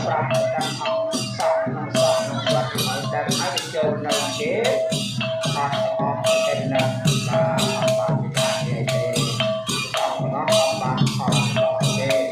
ប្រាប់ឲ្យដឹងអង្គសក់ក្នុងសក់ក្នុងវត្តឲ្យដឹងហើយទៅចូលនៅគេអត់អស់ទៅណាបាទអត់បានពីការនិយាយទេសក់របស់អត់បានខំដល់ទេ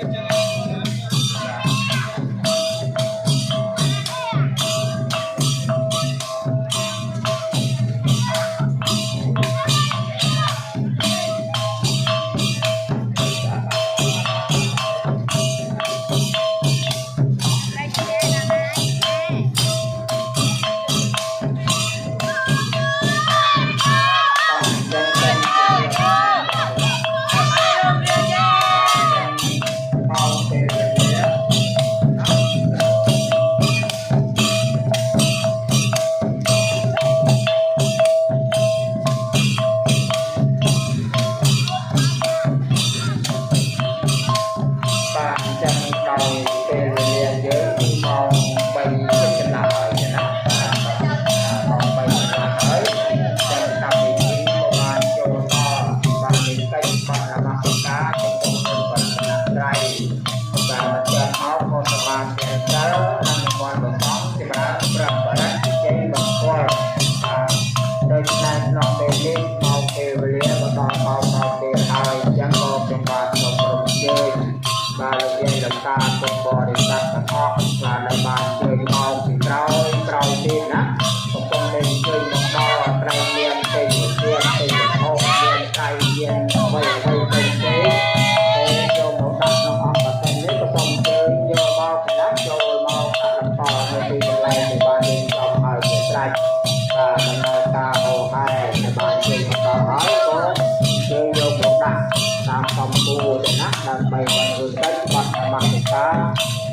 ដើម្បីបានធ្វើកិច្ចបាត់នមស្ការ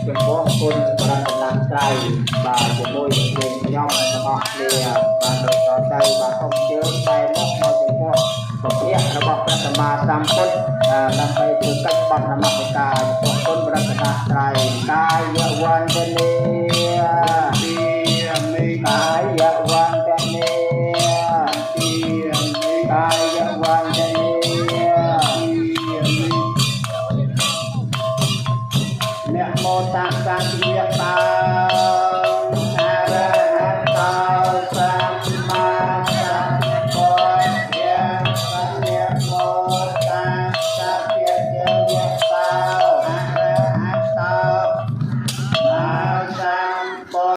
ចំពោះគុណបរតនត្រ័យបាទជាមួយនឹងខ្ញុំទាំងអស់គ្នាបាទដូចតទៅបាទសូមជើងតែមកចំពោះពភៈរបស់ព្រះសម្មាសម្ពុទ្ធដើម្បីធ្វើកិច្ចបាត់នមស្ការចំពោះគុណបរតនត្រ័យកាយវន្តនី